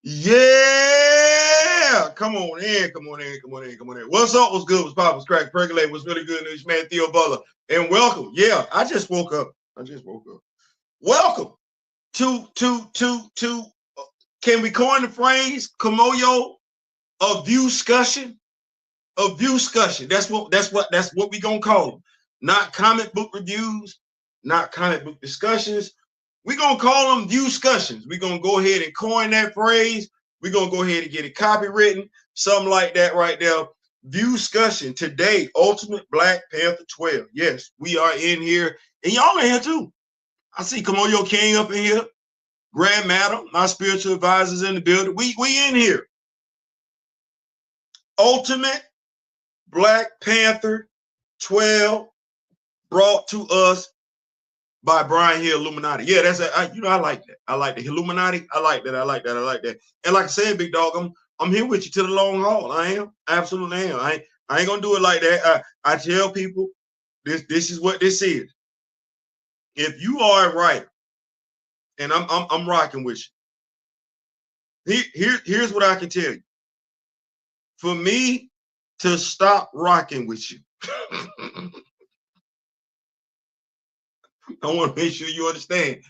Yeah, come on in, come on in, come on in, come on in. What's up? What's good? What's pop? What's crack? Percolate? What's really good news? Man, Theo Butler, and welcome. Yeah, I just woke up. Welcome to. Can we coin the phrase Kamoyo of view discussion? Of view discussion. That's what we gonna call them. Not comic book reviews, not comic book discussions. We're going to call them view discussions. We're going to go ahead and coin that phrase. We're going to go ahead and get it copywritten, something like that right there. View discussion today, Ultimate Black Panther 12. Yes, we are in here. And y'all in here too. I see Kamoyo King up in here. Grand Madam, my spiritual advisors in the building. We in here. Ultimate Black Panther 12 brought to us by Brian Hill Illuminati. Yeah, that's I like that. I like the Illuminati. I like that. And like I said, big dog, I'm here with you to the long haul. I am. Absolutely am. I ain't gonna do it like that. I tell people this is what this is. If you are a writer, and I'm rocking with you. Here's what I can tell you. For me to stop rocking with you, I want to make sure you understand.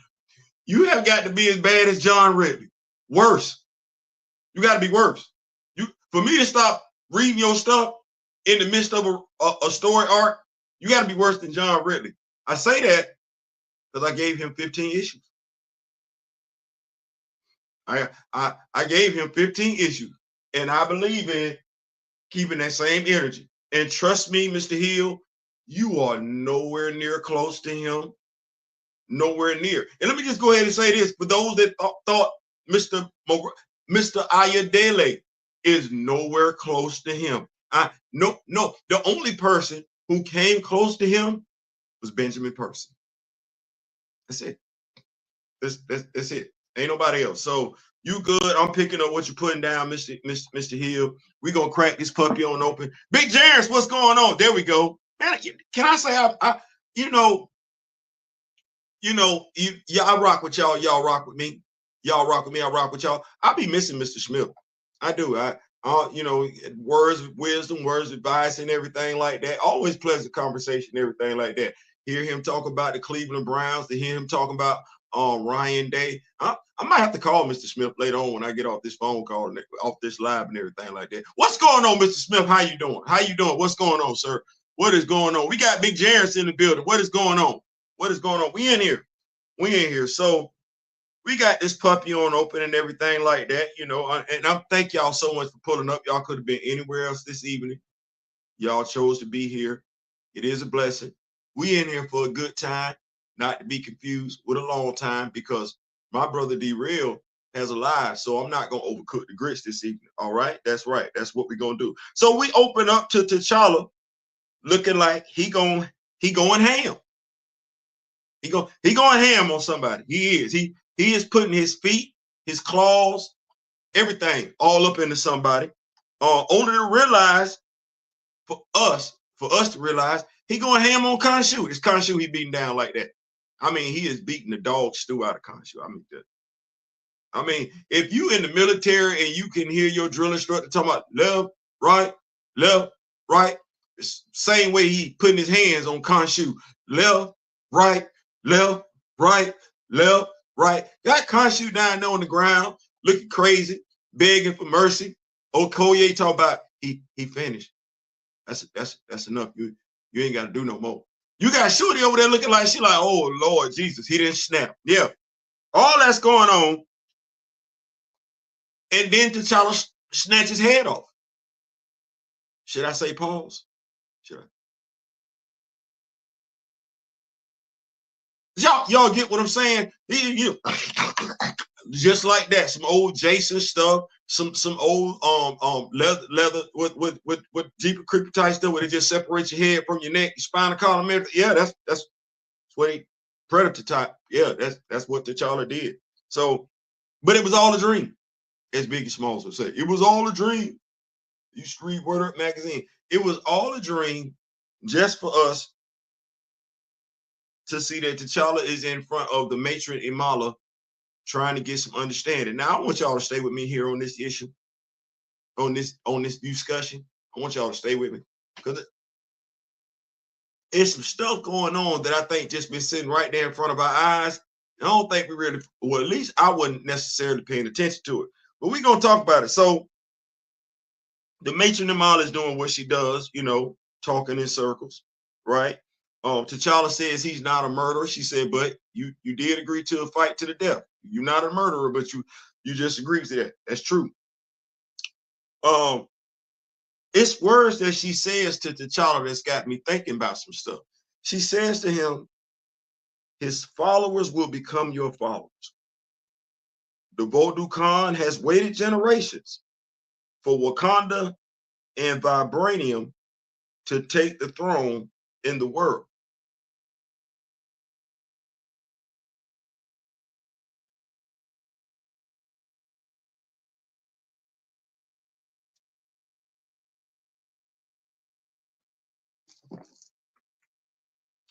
You have got to be as bad as John Ridley. Worse. You got to be worse. For me to stop reading your stuff in the midst of a story arc, you got to be worse than John Ridley. I say that because I gave him 15 issues. I gave him 15 issues, and I believe in keeping that same energy. And trust me, Mr. Hill, you are nowhere near close to him. Nowhere near. And let me just go ahead and say this for those that thought Mr. Ayodele is nowhere close to him. No. The only person who came close to him was Benjamin Person. That's it. That's it. Ain't nobody else. So you good. I'm picking up what you're putting down, Mr. Hill. We're gonna crack this puppy on open. Big Jarris, what's going on? There we go. Man, can I say I I rock with y'all. Y'all rock with me. Y'all rock with me. I rock with y'all. I be missing Mr. Smith. I do. Words of wisdom, words of advice, and everything like that. Always pleasant conversation, everything like that. Hear him talk about the Cleveland Browns. To hear him talking about Ryan Day. I might have to call Mr. Smith later on when I get off this phone call and off this live and everything like that. What's going on, Mr. Smith? How you doing? What's going on, sir? What is going on? We got Big Jarris in the building. What is going on? We in here. So we got this puppy on open and everything like that, and I thank y'all so much for pulling up. Y'all could have been anywhere else this evening. Y'all chose to be here. It is a blessing. We in here for a good time, not to be confused with a long time, because my brother D-Real has a live, so I'm not gonna overcook the grits this evening. All right, that's right. That's what we're gonna do. So we open up to T'Challa, looking like he going ham. He going ham on somebody. He is. He is putting his feet, his claws, everything all up into somebody. Only to realize for us to realize he going ham on Konshu. It's Konshu he beating down like that. I mean, he is beating the dog stew out of Konshu. I mean, if you in the military and you can hear your drill instructor talking about left, right, same way he putting his hands on Konshu, left, right, left, right. Got Konshu down there on the ground, looking crazy, begging for mercy. Okoye talk about he finished. That's enough. You ain't got to do no more. You got Shorty over there looking like she like, oh Lord Jesus, he didn't snap. Yeah, all that's going on. And then T'Challa snatch his head off. Should I say pause? Should I? Y'all get what I'm saying? Just like that, some old Jason stuff, some old leather with deeper creepy type stuff where it just separates your head from your neck, your spinal column. Yeah, that's what he predator type. Yeah, that's what T'Challa did. So, but it was all a dream, as Biggie Smalls would say. It was all a dream. You Street Word Up magazine. It was all a dream, just for us to see that T'Challa is in front of the Matron Imala trying to get some understanding. Now, I want y'all to stay with me here on this issue, on this discussion. I want y'all to stay with me because there's some stuff going on that I think just been sitting right there in front of our eyes. I don't think we really, well, at least I wasn't necessarily paying attention to it. But we're going to talk about it. So the Matron Imala is doing what she does, you know, talking in circles, right? T'Challa says he's not a murderer. She said, but you did agree to a fight to the death. You're not a murderer, but you just agreed to that. That's true. It's words that she says to T'Challa that's got me thinking about some stuff. She says to him, his followers will become your followers. The Vodou Khan has waited generations for Wakanda and Vibranium to take the throne in the world.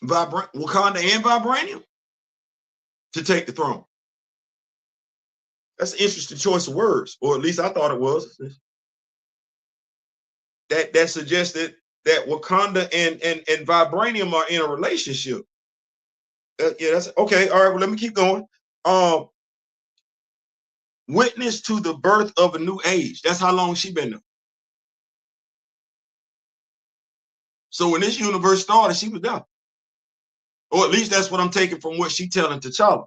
Wakanda and Vibranium to take the throne. That's an interesting choice of words, or at least I thought it was. That suggested that Wakanda and Vibranium are in a relationship. Yeah, that's okay. All right, well, let me keep going. Witness to the birth of a new age. That's how long she been there. So when this universe started, she was there. Or at least that's what I'm taking from what she telling T'Challa.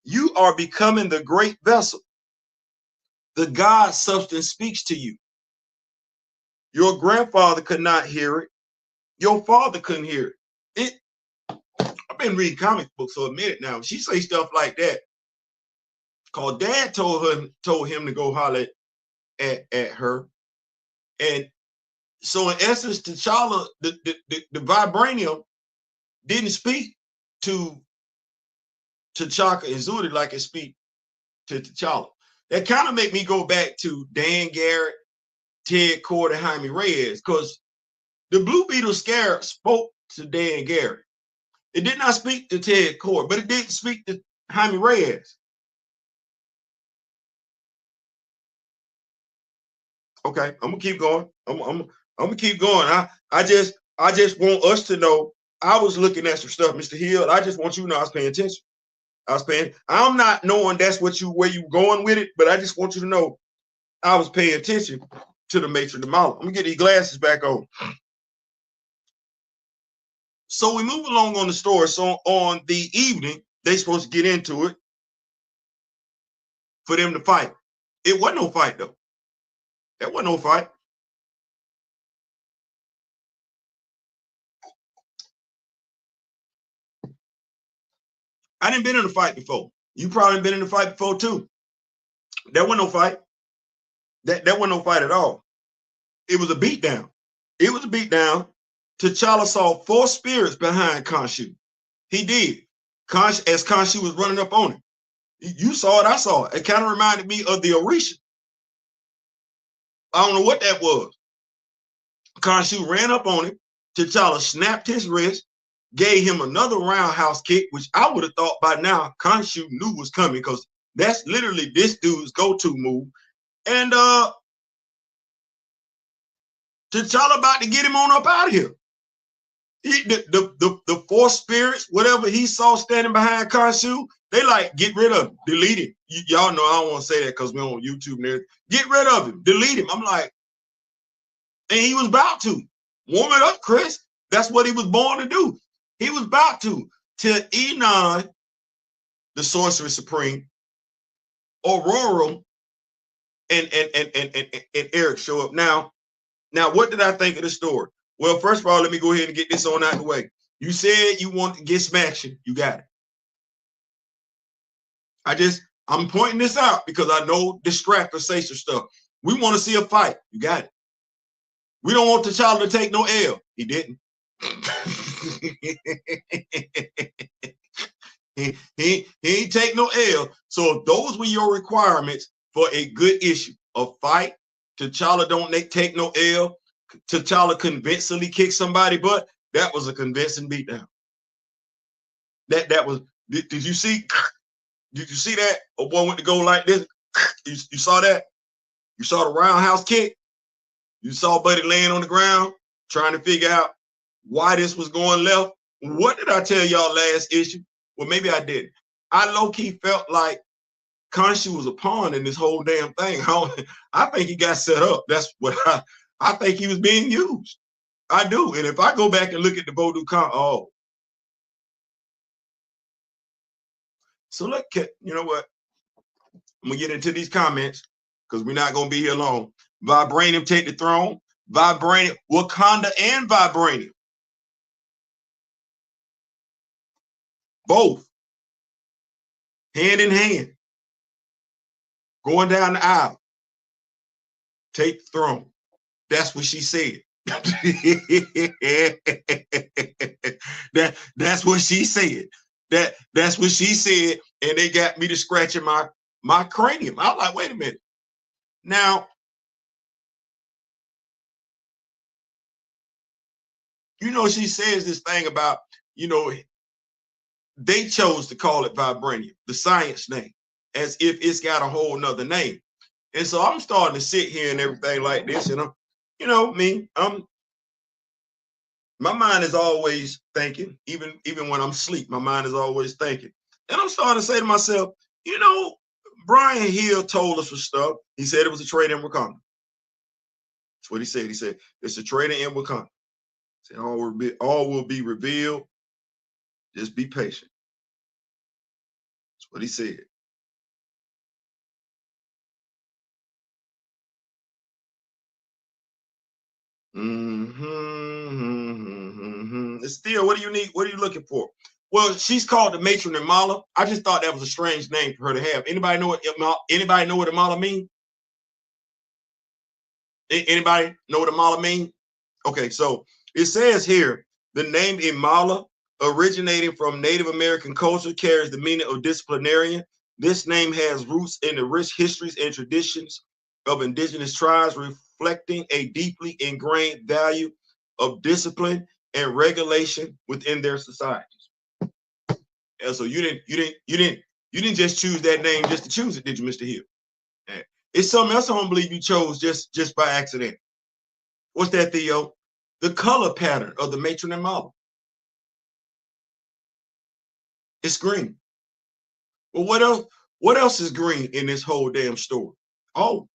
You are becoming the great vessel. The God substance speaks to you. Your grandfather could not hear it. Your father couldn't hear it. I've been reading comic books for a minute now. She say stuff like that. Cause Dad told him to go holler at her. And so in essence, T'Challa, the Vibranium didn't speak to T'Chaka and Zuri like it speak to T'Challa. That kind of make me go back to Dan Garrett, Ted Kord, and Jaime Reyes, because the Blue Beetle Scarab spoke to Dan Garrett. It did not speak to Ted Kord, but it did speak to Jaime Reyes. Okay, I'm gonna keep going. I'm gonna keep going. I just want us to know. I was looking at some stuff, Mr. Hill. I just want you to know I was paying attention. I'm not knowing that's where you going with it, but I just want you to know I was paying attention to the Matron Imala. I'm gonna get these glasses back on. So we move along on the story. So on the evening, they supposed to get into it for them to fight. It wasn't no fight though. That wasn't no fight. I didn't been in a fight before. You probably been in a fight before too. There wasn't no fight. That wasn't no fight at all. It was a beatdown. It was a beatdown. T'Challa saw 4 spirits behind Konshu. He did. As Konshu was running up on him. You saw it, I saw it. It kind of reminded me of the Orisha. I don't know what that was. Konshu ran up on him. T'Challa snapped his wrist, gave him another roundhouse kick, which I would have thought by now Konshu knew was coming because that's literally this dude's go-to move. And T'Challa about to get him on up out of here. The 4 spirits, whatever he saw standing behind Konshu, they like, get rid of him, delete him. Y'all know I don't want to say that because we're on YouTube and everything. Get rid of him, delete him. I'm like, and he was about to. Warm it up, Chris. That's what he was born to do. He was about to. Till Enon, the Sorcerer Supreme, Aurora, and Eric show up. Now, what did I think of the story? Well, first of all, let me go ahead and get this on out of the way. You said you want to get smashing. You got it. I'm pointing this out because I know Distractor say some stuff. We want to see a fight. You got it. We don't want T'Challa to take no L. He didn't. he ain't take no L. So those were your requirements for a good issue. A fight. T'Challa don't take no L. T'Challa convincingly kick somebody, but that was a convincing beatdown. That was. Did you see? Did you see that? A boy went to go like this. You saw that? You saw the roundhouse kick? You saw Buddy laying on the ground trying to figure out why this was going left. What did I tell y'all last issue? Well, maybe I didn't. I low-key felt like Konshu was a pawn in this whole damn thing. I think he got set up. That's what I think he was being used. I do. And if I go back and look at the Vodou Khan, oh. So look, you know what? I'm going to get into these comments because we're not going to be here long. Vibranium take the throne. Vibranium, Wakanda and Vibranium. Both. Hand in hand. Going down the aisle. Take the throne. That's what she said. That's what she said. That's what she said, and they got me to scratching my cranium. I was like, wait a minute. Now, you know, she says this thing about, you know, they chose to call it vibranium, the science name, as if it's got a whole nother name. And so I'm starting to sit here and everything like this, and I'm, you know, my mind is always thinking, even when I'm asleep, my mind is always thinking. And I'm starting to say to myself, you know, Brian Hill told us some stuff. He said it was a traitor in Wakanda. That's what he said. He said it's a traitor in Wakanda. He said all will be revealed. Just be patient. That's what he said. It's still, what do you need? What are you looking for? Well, she's called the Matron Imala. I just thought that was a strange name for her to have. Anybody know what Imala mean? Anybody know what Imala mean? Okay, so it says here, the name Imala, originating from Native American culture, carries the meaning of disciplinarian. This name has roots in the rich histories and traditions of indigenous tribes, reflecting a deeply ingrained value of discipline and regulation within their societies. And so you didn't just choose that name just to choose it, did you, Mr. Hill? It's something else I don't believe you chose just by accident. What's that, Theo? The color pattern of the Matron Imala. It's green. Well, what else? What else is green in this whole damn story? Oh,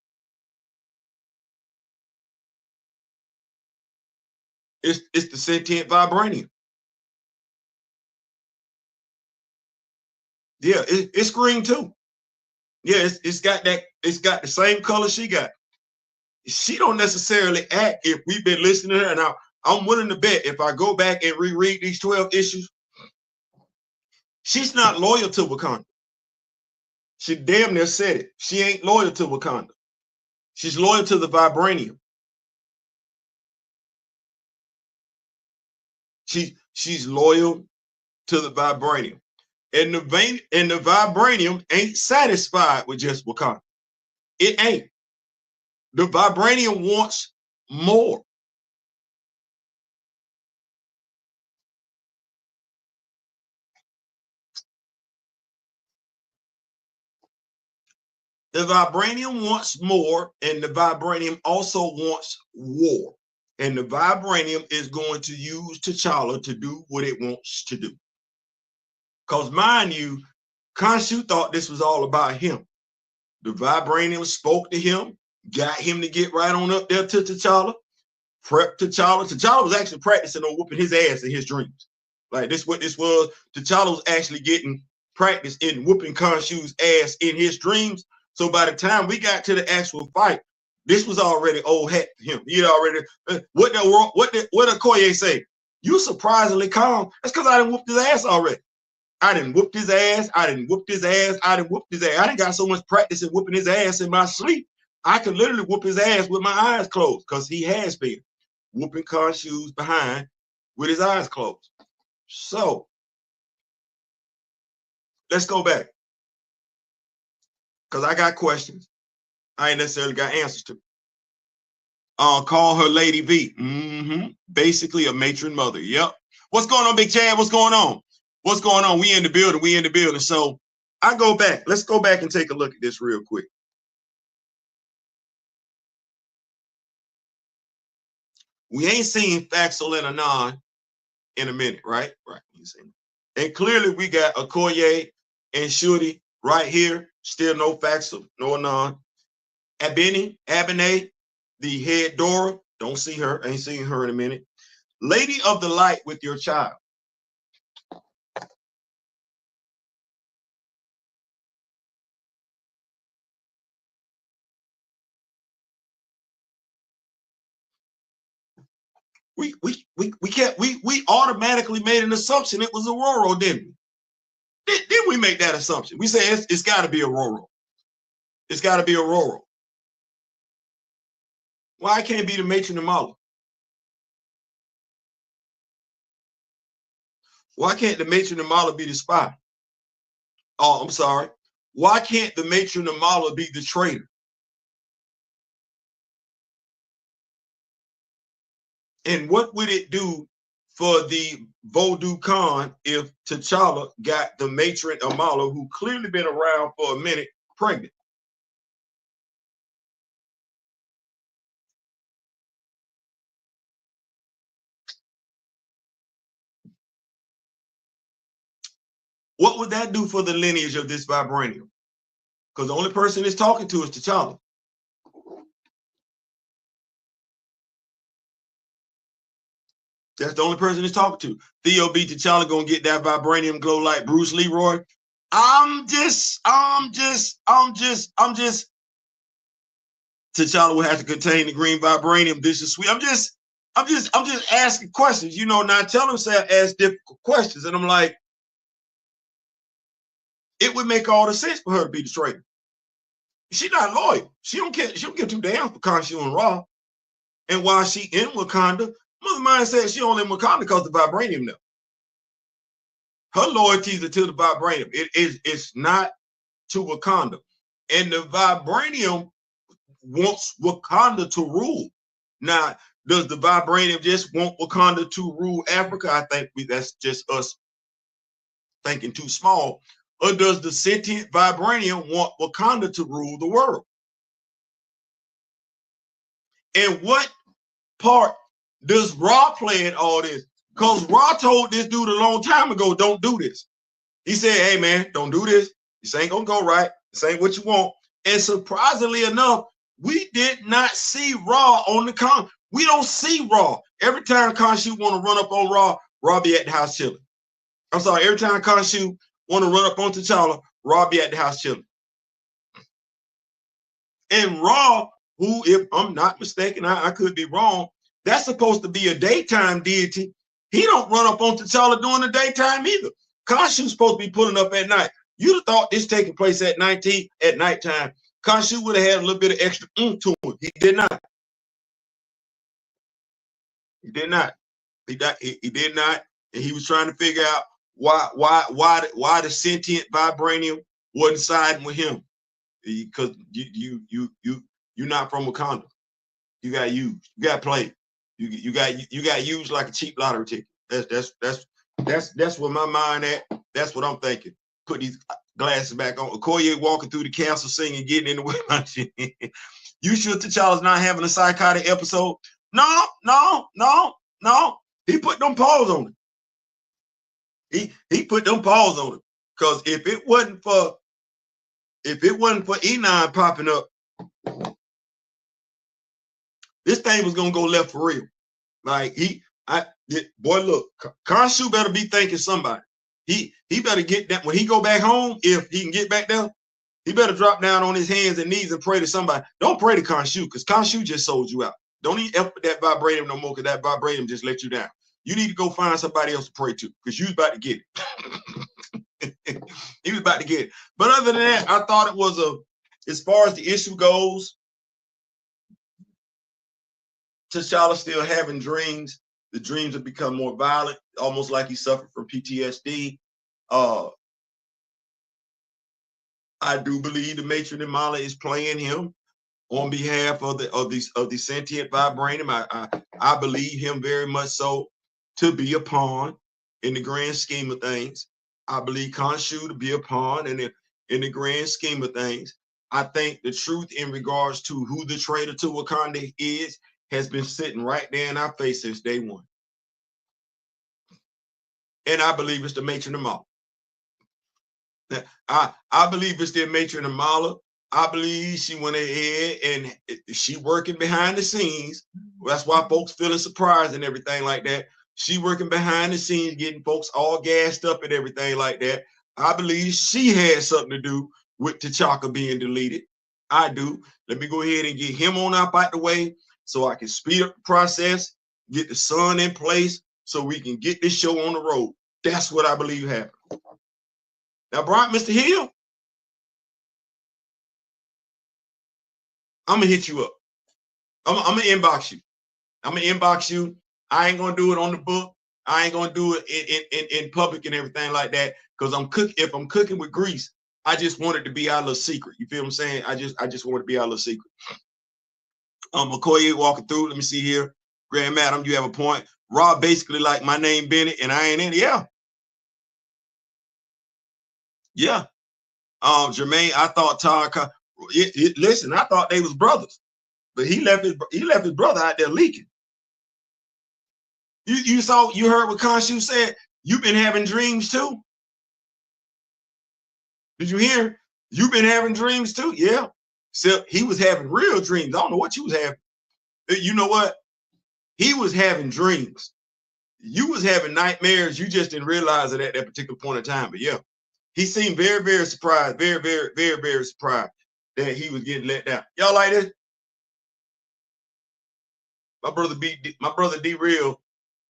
it's the sentient vibranium. Yeah, it's green too. Yeah, it's got the same color she got. She don't necessarily act, if we've been listening to her, and I'm willing to bet if I go back and reread these 12 issues, she's not loyal to Wakanda. She damn near said it. She ain't loyal to Wakanda. She's loyal to the vibranium. She's loyal to the vibranium. And the vibranium ain't satisfied with just Wakanda. It ain't. The vibranium wants more. The vibranium wants more, and the vibranium also wants war. And the vibranium is going to use T'Challa to do what it wants to do. Because mind you, Konshu thought this was all about him. The vibranium spoke to him, got him to get right on up there to T'Challa, prepped T'Challa. T'Challa was actually practicing on whooping his ass in his dreams. Like this, what this was, T'Challa was actually getting practice in whooping Khonshu's ass in his dreams. So by the time we got to the actual fight, this was already old hat for him. He already what Okoye say? You surprisingly calm. That's because I didn't whoop his ass already. I didn't whoop his ass. I didn't whoop his ass. I didn't whoop his ass. I didn't got so much practice in whooping his ass in my sleep. I could literally whoop his ass with my eyes closed because he has been whooping Khonshu's behind with his eyes closed. So let's go back because I got questions. I ain't necessarily got answers to. Call her Lady V. Basically a matron mother. Yep. What's going on, Big Chad? What's going on? What's going on? We in the building. We in the building. So I go back. Let's go back and take a look at this real quick. We ain't seen Faxel and Anon in a minute, right? Right. And clearly we got Okoye and Shuri right here. Still no Faxel, no Anon. Abene, the head Dora. Don't see her. Ain't seen her in a minute. Lady of the Light with your child. We automatically made an assumption it was Aurora, didn't we? Didn't we make that assumption? We said it's got to be Aurora. It's got to be Aurora. Why can't it be the Matron Imala? Why can't the Matron Imala be the spy? Oh, I'm sorry. Why can't the Matron Imala be the traitor? And what would it do for the Vodou Khan if T'Challa got the Matron Imala, who clearly been around for a minute, pregnant? What would that do for the lineage of this vibranium? Because the only person it's talking to is T'Challa. That's the only person it's talking to. Theo B. T'Challa gonna get that vibranium glow like Bruce Leroy. I'm just. T'Challa will have to contain the green vibranium. This is sweet. I'm just asking questions. You know, not telling himself ask difficult questions, and I'm like, it would make all the sense for her to be the traitor. She's not loyal. She don't care. She don't give two damn for Konshu and Ra. And while she in Wakanda, Mother Mind said she only in Wakanda because the vibranium now. Her loyalties are to the vibranium. It's not to Wakanda. And the vibranium wants Wakanda to rule. Now, does the vibranium just want Wakanda to rule Africa? I think that's just us thinking too small. Or does the sentient vibranium want Wakanda to rule the world? And what part does Ra play in all this? Because Ra told this dude a long time ago, don't do this. He said, hey, man, don't do this. This ain't going to go right. This ain't what you want. And surprisingly enough, we did not see Ra on the con. We don't see Ra. Every time Konshu want to run up on Ra, Ra be at the house chilling. I'm sorry, every time Konshu want to run up on T'Challa, Ra be at the house chilling. And Ra, who, if I'm not mistaken, I could be wrong, that's supposed to be a daytime deity. He don't run up on T'Challa during the daytime either. Konshu's supposed to be pulling up at night. You'd have thought this taking place at nighttime. Konshu would have had a little bit of extra to him. He did not. He did not. He did not. And he was trying to figure out why the sentient vibranium wasn't siding with him. Because you're not from Wakanda. You got used. You got played. You got used like a cheap lottery ticket. That's where my mind at. That's what I'm thinking. Put these glasses back on. Okoye walking through the castle singing, getting in the way. You sure T'Challa's not having a psychotic episode? No. He put them paws on it. He put them paws on it. Because if it wasn't for Enon popping up, this thing was gonna go left for real. Like boy, look, Konshu better be thanking somebody. He better get that when he go back home. If he can get back there, he better drop down on his hands and knees and pray to somebody. Don't pray to Konshu because Konshu just sold you out. Don't even effort that vibranium no more because that vibranium just let you down. You need to go find somebody else to pray to because you was about to get it. He was about to get it. But other than that, I thought it was as far as the issue goes, T'Challa still having dreams. The dreams have become more violent, almost like he suffered from PTSD. I do believe the Matron Imala is playing him on behalf of the sentient vibranium. I believe him very much so to be a pawn in the grand scheme of things. I believe Konshu to be a pawn, and in the grand scheme of things. I think the truth in regards to who the traitor to Wakanda is has been sitting right there in our face since day one. And I believe it's the Matron Imala. I believe it's the Matron Imala. I believe she went ahead and she working behind the scenes. That's why folks feeling surprised and everything like that. She working behind the scenes, getting folks all gassed up and everything like that. I believe she had something to do with T'Chaka being deleted. I do. Let me go ahead and get him on up out the way so I can speed up the process, get the son in place so we can get this show on the road. That's what I believe happened. Now, Brian, Mr. Hill, I'm gonna hit you up. I'm gonna inbox you. I'm gonna inbox you. I ain't gonna do it on the book. I ain't gonna do it in public and everything like that. Because if I'm cooking with grease, I just want it to be our little secret. You feel what I'm saying? I just want it to be our little secret. McCoy walking through. Let me see here. Grand Madam, you have a point. Rob basically like my name Bennett and I ain't in it. Yeah. Yeah. Jermaine, I thought Todd. Listen, I thought they was brothers, but he left his brother out there leaking. You heard what Konshu said? You've been having dreams too. Did you hear? You've been having dreams too? Yeah. So he was having real dreams. I don't know what you was having. You know what? He was having dreams. You was having nightmares. You just didn't realize it at that particular point in time. But yeah, he seemed very, very surprised, very, very, very, very surprised that he was getting let down. Y'all like this? My brother D Real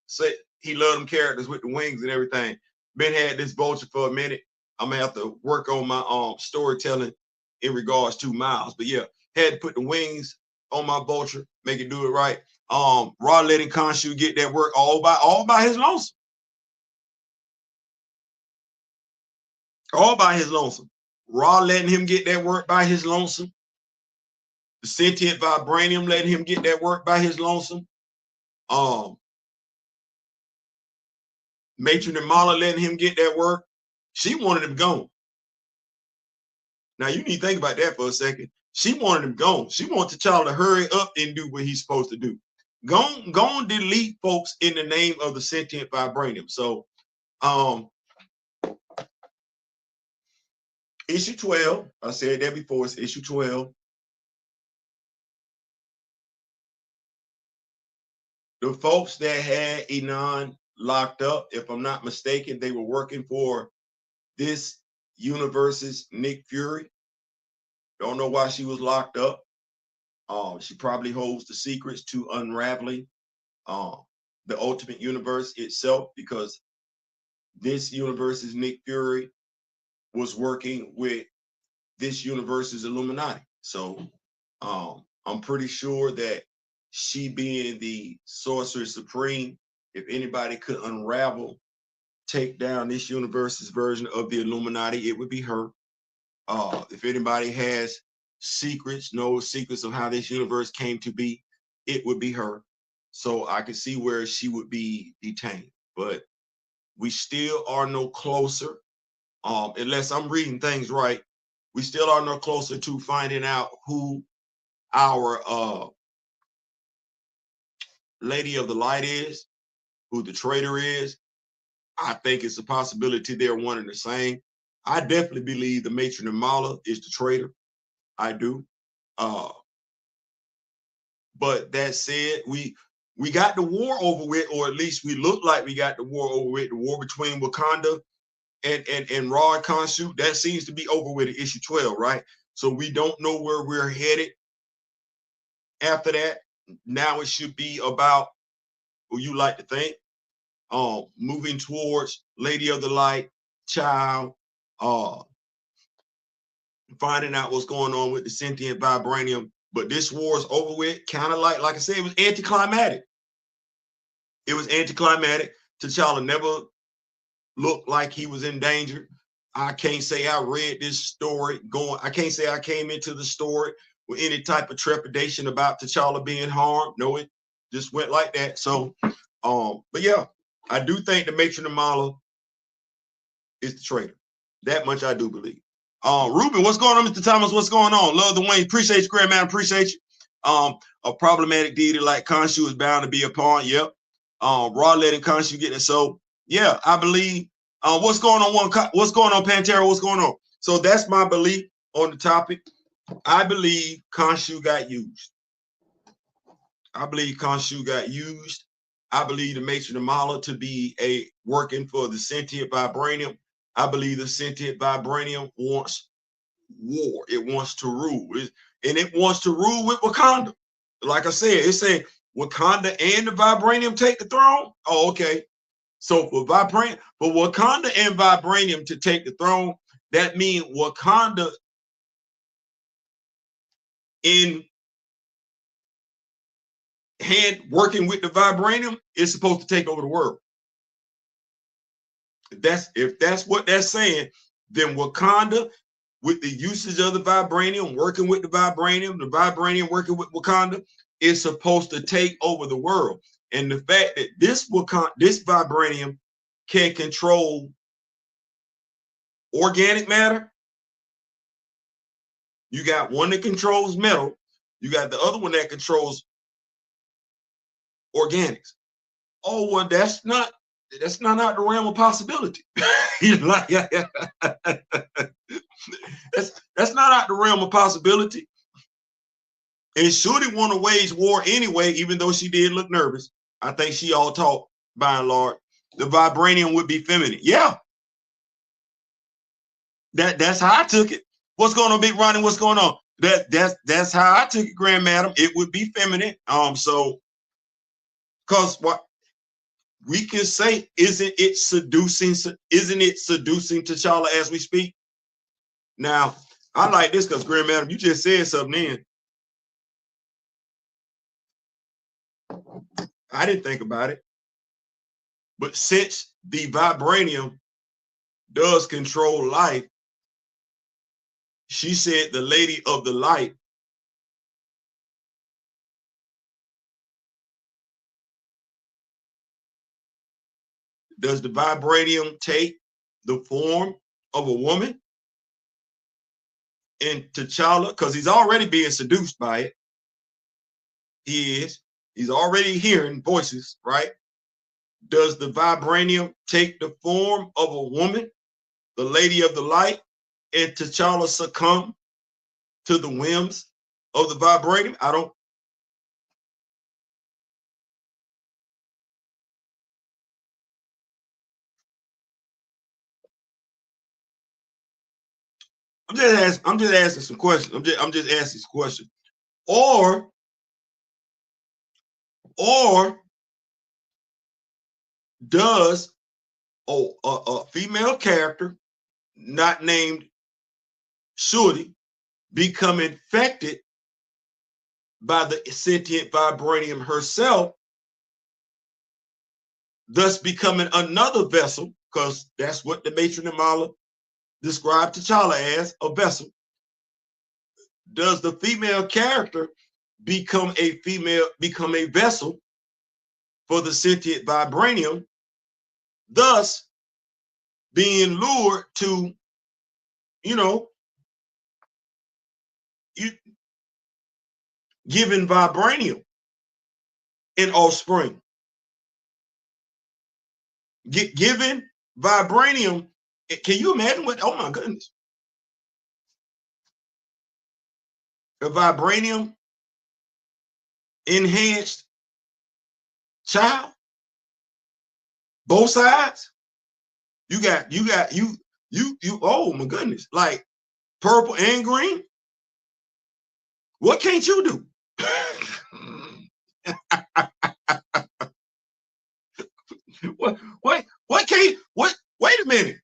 said he loved them characters with the wings and everything. Ben had this vulture for a minute. I'm gonna have to work on my storytelling in regards to Miles. But yeah, had to put the wings on my vulture, make it do it right. Raw letting Konshu get that work all by his lonesome. All by his lonesome. Raw letting him get that work by his lonesome. The sentient vibranium letting him get that work by his lonesome. Matron Imala letting him get that work. She wanted him gone. Now you need to think about that for a second. She wanted him gone. She wanted T'Challa to hurry up and do what he's supposed to do. Go and delete folks in the name of the sentient vibranium. So issue 12, I said that before, it's issue 12. The folks that had Enon locked up, if I'm not mistaken, they were working for this universe's Nick Fury. Don't know why she was locked up. She probably holds the secrets to unraveling the Ultimate Universe itself, because this universe's Nick Fury was working with this universe's Illuminati. So I'm pretty sure that she, being the Sorcerer Supreme, if anybody could unravel, take down this universe's version of the Illuminati, it would be her. If anybody has secrets, knows secrets of how this universe came to be, it would be her. So I could see where she would be detained. But we still are no closer, unless I'm reading things right, we still are no closer to finding out who our Lady of the Light is, who the traitor is. I think it's a possibility they're one and the same. I definitely believe the Matron Imala is the traitor. I do. But that said, we got the war over with, or at least we look like we got the war over with. The war between Wakanda and Raw and Konshu, that seems to be over with at issue 12, right? So we don't know where we're headed after that. Now it should be about, who you like to think, moving towards Lady of the Light, Child, finding out what's going on with the sentient vibranium. But this war is over with, kind of like I said, it was anticlimactic. It was anticlimactic. T'Challa never looked like he was in danger. I can't say I read this story I can't say I came into the story with any type of trepidation about T'Challa being harmed. No, it just went like that. So, but yeah, I do think the Matron Imala is the traitor. That much I do believe. Ruben, what's going on, Mr. Thomas? What's going on? Love the Wayne. Appreciate you, Grand Man. Appreciate you. A problematic deity like Konshu is bound to be upon. Yep. Raw letting Konshu get it. So yeah, I believe. What's going on? What's going on, Pantera? What's going on? So that's my belief on the topic. I believe Konshu got used. I believe Konshu got used. I believe the Matron Imala to be a working for the sentient vibranium. I believe the sentient vibranium wants war. It wants to rule. And it wants to rule with Wakanda. Like I said, it's saying Wakanda and the vibranium take the throne. Oh, okay. So for Wakanda and vibranium to take the throne, that means Wakanda in hand working with the vibranium is supposed to take over the world. If that's what that's saying, then Wakanda with the usage of the vibranium, working with the vibranium working with Wakanda, is supposed to take over the world. And the fact that this vibranium can control organic matter, you got one that controls metal, you got the other one that controls organics. Oh, well, that's not out the realm of possibility. That's not out the realm of possibility. And Shorty want to wage war anyway, even though she did look nervous. I think she all talk by and large. The vibranium would be feminine. Yeah. That's how I took it. What's going on, Big Ronnie? What's going on? That's how I took it, Grand Madam. It would be feminine. So because what we can say, isn't it seducing T'Challa as we speak? Now, I like this because Grand Madam, you just said something in. I didn't think about it. But since the vibranium does control life, she said the Lady of the Light does the vibranium take the form of a woman? And T'Challa, because he's already being seduced by it. He's already hearing voices, right? Does the vibranium take the form of a woman, the Lady of the Light, and T'Challa succumb to the whims of the vibranium? I don't. I'm just asking some questions. I'm just asking some questions. Or does a female character not named Shorty become infected by the sentient vibranium herself, thus becoming another vessel, because that's what the Matron Imala described T'Challa as, a vessel? Does the female character become a vessel for the sentient vibranium, thus being lured to, giving vibranium in offspring? Giving vibranium, can you imagine what, oh my goodness, a vibranium enhanced child, both sides? You oh my goodness, like purple and green. What can't you do? What can't, wait a minute.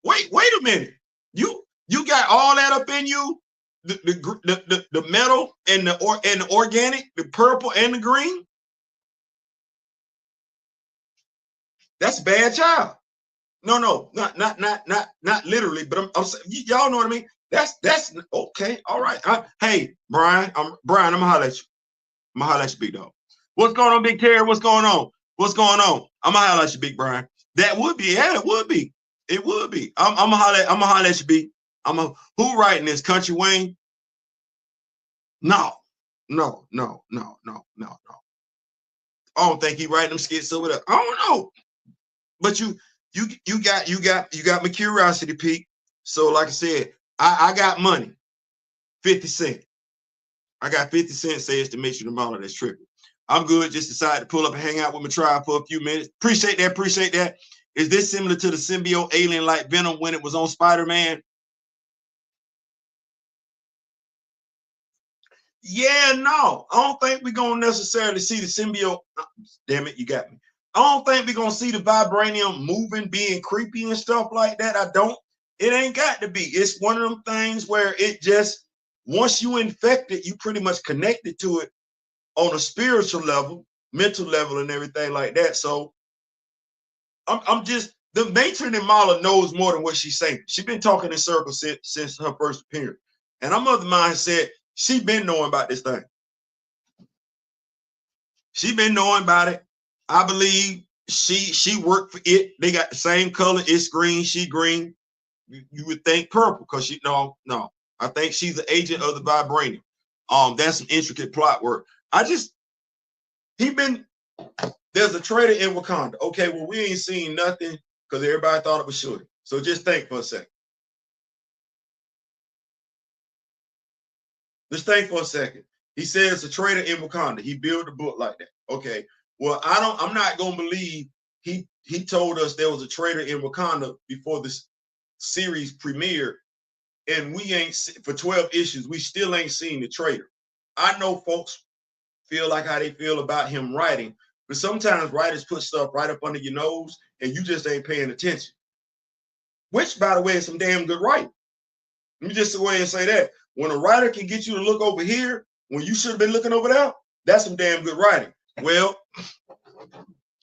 Wait a minute. You got all that up in you, the metal and the organic, the purple and the green. That's a bad child. No, not literally, but I'm y'all know what I mean. That's okay. All right. Hey, Brian, I'm gonna holler at you. I'm gonna holler at you, big dog. What's going on, Big Terry? What's going on? What's going on? I'm gonna holler at you, Big Brian. That would be, yeah, it would be. It would be. I'm gonna holler at you, Big. Who writing this? Country Wayne? No. I don't think he writing them skits over there. I don't know. But you got my curiosity peak. So like I said, I got money. 50 Cent. I got 50 Cent says to Matron Imala that's tripping. I'm good. Just decided to pull up and hang out with my tribe for a few minutes. Appreciate that. Appreciate that. Is this similar to the symbiote alien like Venom when it was on Spider-Man? Yeah, no. I don't think we're going to necessarily see the symbiote. Damn it, you got me. I don't think we're going to see the vibranium moving, being creepy and stuff like that. I don't. It ain't got to be. It's one of them things where it just, once you infect it, you pretty much connected to it on a spiritual level, mental level, and everything like that. So I'm just, the Matron Imala knows more than what she's saying. She's been talking in circles since her first appearance. And her mother mine said she been knowing about this thing. She been knowing about it. I believe she worked for it. They got the same color. It's green. She green. You would think purple because she no. I think she's the agent of the vibranium. That's some intricate plot work. There's a traitor in Wakanda. Okay, well, we ain't seen nothing because everybody thought it was Shorty. So just think for a second. Just think for a second. He says a traitor in Wakanda. He built a book like that. Okay. Well, I'm not gonna believe he told us there was a traitor in Wakanda before this series premiered, and we ain't for 12 issues, we still ain't seen the traitor. I know folks feel like how they feel about him writing, but sometimes writers put stuff right up under your nose and you just ain't paying attention. Which, by the way, is some damn good writing. Let me just go ahead and say that. When a writer can get you to look over here when you should have been looking over there, that's some damn good writing. Well,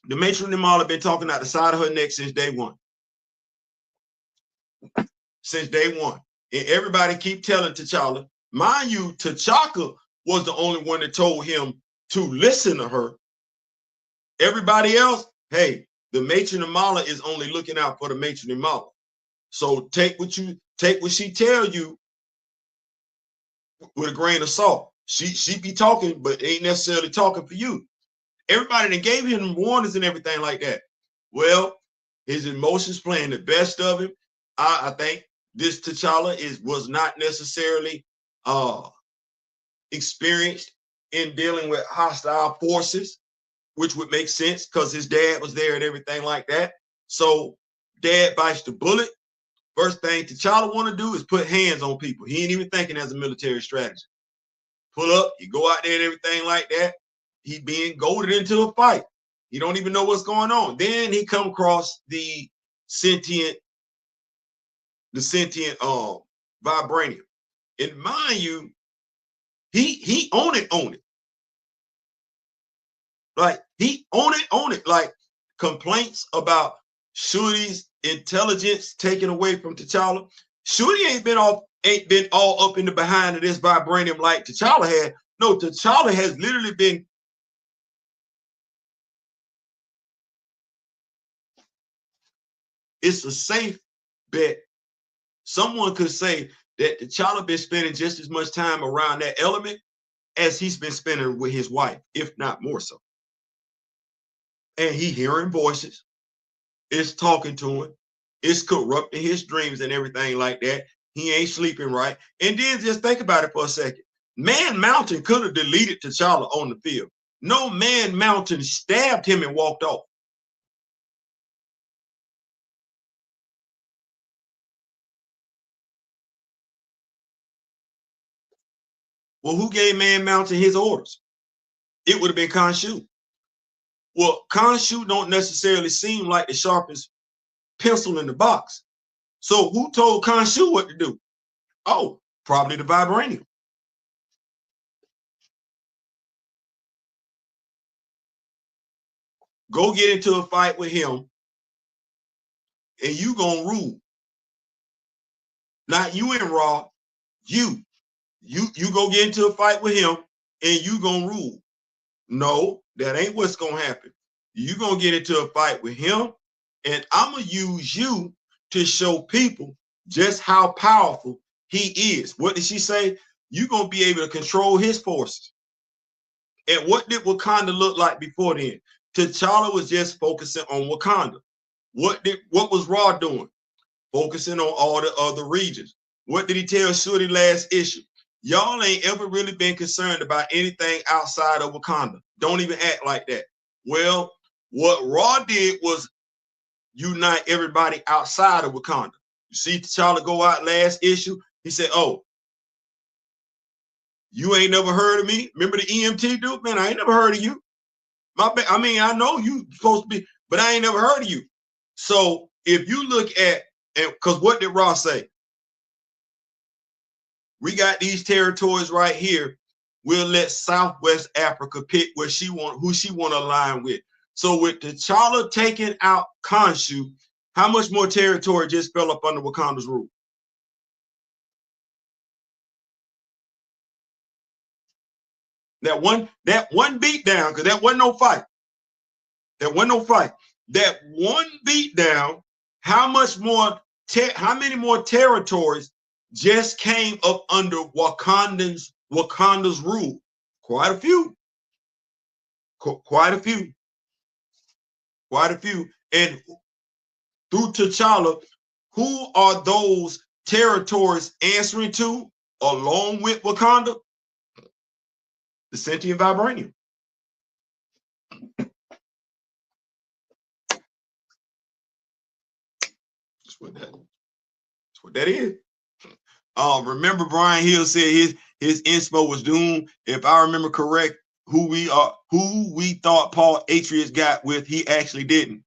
the Matron Imala been talking out the side of her neck since day one. Since day one. And everybody keep telling T'Challa. Mind you, T'Chaka was the only one that told him to listen to her. Everybody else, hey, the Matron Imala is only looking out for the Matron Imala. So take what she tell you with a grain of salt. She be talking, but ain't necessarily talking for you. Everybody that gave him warnings and everything like that. Well, his emotions playing the best of him. I think this T'Challa was not necessarily experienced in dealing with hostile forces, which would make sense because his dad was there and everything like that. So dad bites the bullet. First thing T'Challa want to do is put hands on people. He ain't even thinking as a military strategy. Pull up, you go out there and everything like that. He being goaded into a fight. He don't even know what's going on. Then he come across the sentient vibranium. And mind you, he own it. Like he own it. Like complaints about Shuri's intelligence taken away from T'Challa. Shuri ain't been all up in the behind of this vibranium like T'Challa had. No, T'Challa has literally been. It's a safe bet. Someone could say that T'Challa been spending just as much time around that element as he's been spending with his wife, if not more so. And he hearing voices. It's talking to him. It's corrupting his dreams and everything like that. He ain't sleeping right. And then just think about it for a second. Man Mountain could have deleted T'Challa on the field. No, Man Mountain stabbed him and walked off. Well, who gave Man Mountain his orders? It would have been Konshu. Well, Konshu don't necessarily seem like the sharpest pencil in the box. So who told Konshu what to do? Oh, probably the vibranium. Go get into a fight with him and you gonna rule. Not you and Raw, you go get into a fight with him and you gonna rule. No, that ain't what's gonna happen. You gonna get into a fight with him and I'm gonna use you to show people just how powerful he is. What did she say? You're going to be able to control his forces. And what did Wakanda look like before then? T'Challa was just focusing on Wakanda. What was Raw doing? Focusing on all the other regions. What did he tell Shorty last issue? Y'all ain't ever really been concerned about anything outside of Wakanda. Don't even act like that. Well, what Raw did was unite everybody outside of Wakanda. You see T'Challa go out last issue. He said, oh, you ain't never heard of me? Remember the EMT dude? Man, I ain't never heard of you. I mean, I know you supposed to be, but I ain't never heard of you. So if you look at, and because what did Ross say? We got these territories right here. We'll let Southwest Africa pick who she want to align with. So with T'Challa taking out Konshu, how much more territory just fell up under Wakanda's rule? That one beat down, because that wasn't no fight. That wasn't no fight. That one beat down, how many more territories just came up under Wakanda's rule? Quite a few. Quite a few. Quite a few. And through T'Challa, who are those territories answering to along with Wakanda? The sentient vibranium. That's what that is. Remember Brian Hill said his inspo was doomed. If I remember correct, who we thought Paul Atreides got with, he actually didn't.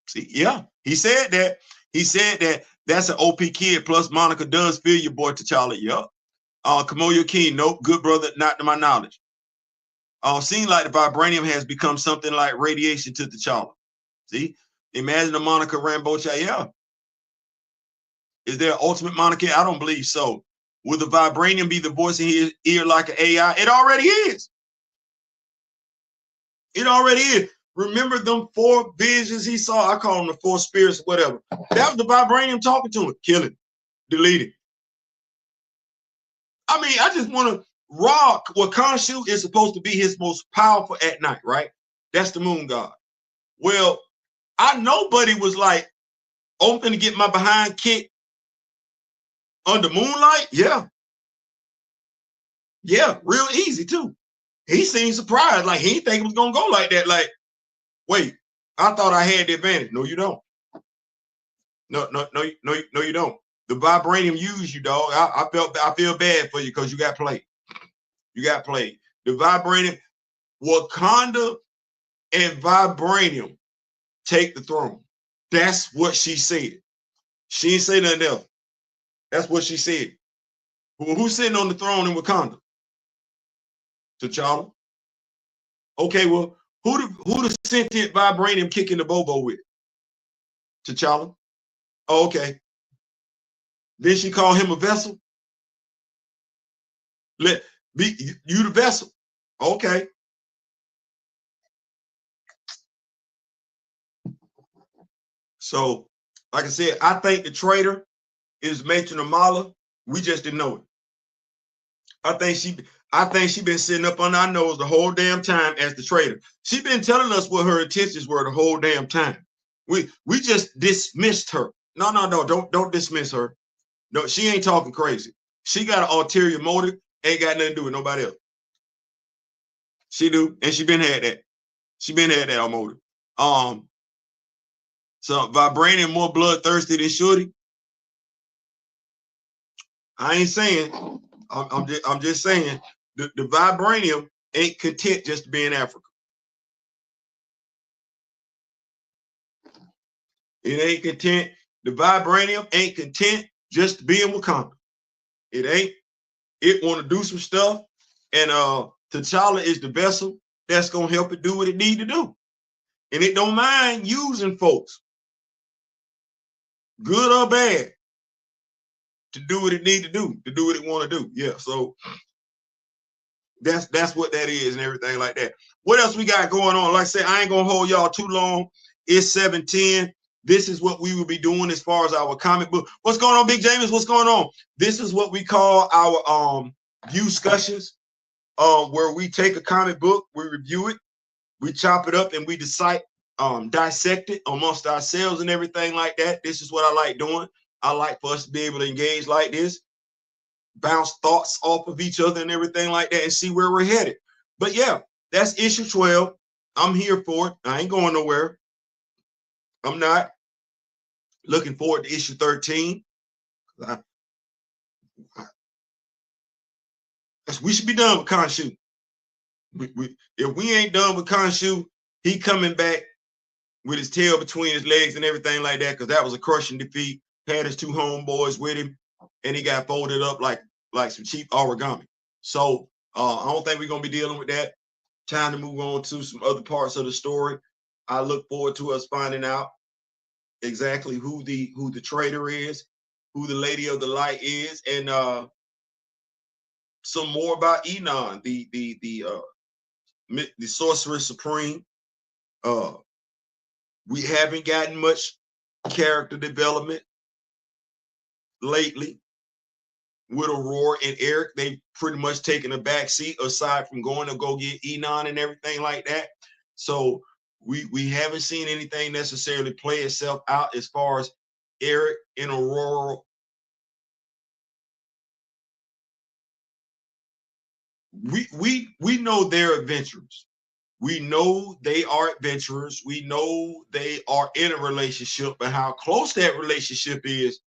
See, yeah, he said that. He said that that's an OP kid. Plus, Monica does feel your boy T'Challa. Yup. Kamoyo King, nope, good brother, not to my knowledge. Seems like the vibranium has become something like radiation to T'Challa. See, imagine the Monica Rambeau child. Yeah. Is there an ultimate monarchy? I don't believe so. Will the vibranium be the voice in his ear like an AI? It already is. It already is. Remember them 4 visions he saw? I call them the 4 spirits, whatever. That was the vibranium talking to him. Kill it. Delete it. I mean, I just want to rock what Konshu is supposed to be his most powerful at night, right? That's the moon god. Well, I know Buddy was like, open to get my behind kicked under moonlight. Yeah. Yeah, real easy too. He seemed surprised, like he didn't think it was gonna go like that. Like, wait, I thought I had the advantage. No, you don't. No, you don't. The vibranium used you, dog. I feel bad for you because you got played. You got played. The vibranium, Wakanda and vibranium take the throne. That's what she said. She didn't say nothing else. That's what she said. Who's sitting on the throne in Wakanda? T'Challa. Okay, well, who the sentient vibranium kicking the bobo with? T'Challa. Oh, okay. Then she called him a vessel. Let be you the vessel. Okay. So, like I said, I think the traitor is Matron Imala. We just didn't know it. I think she been sitting up on our nose the whole damn time as the traitor. She been telling us what her intentions were the whole damn time. We just dismissed her. No, don't dismiss her. No, she ain't talking crazy. She got an ulterior motive. Ain't got nothing to do with nobody else. She do, and she been had that. She been had that motive. So vibranium more bloodthirsty than Shorty. I ain't saying. I'm just saying the vibranium ain't content just to be in Africa. It ain't content. The vibranium ain't content just to be in Wakanda. It ain't. It want to do some stuff, and T'Challa is the vessel that's gonna help it do what it need to do, and it don't mind using folks, good or bad, to do what it need to do what it want to do. Yeah, so that's what that is and everything like that. What else we got going on? Like I said, I ain't gonna hold y'all too long. It's 7:10. This is what we will be doing as far as our comic book. What's going on, Big James? What's going on? This is what we call our view discussions, where we take a comic book, we review it, we chop it up, and we decide, dissect it amongst ourselves and everything like that. This is what I like doing. I like for us to be able to engage like this, bounce thoughts off of each other and everything like that, and see where we're headed. But yeah, that's issue 12. I'm here for it. I ain't going nowhere. I'm not. Looking forward to issue 13. We should be done with Konshu. If we ain't done with Konshu, he coming back with his tail between his legs and everything like that, because that was a crushing defeat. Had his two homeboys with him, and he got folded up like some cheap origami. So I don't think we're gonna be dealing with that. Time to move on to some other parts of the story. I look forward to us finding out exactly who the traitor is, who the Lady of the Light is, and some more about Enon, the Sorcerer Supreme. We haven't gotten much character development lately with Aurora and Eric. They've pretty much taken a back seat, aside from going to go get Enon and everything like that. So we haven't seen anything necessarily play itself out as far as Eric and Aurora. We know they're adventurers. We know they are adventurers. We know they are in a relationship, but how close that relationship is,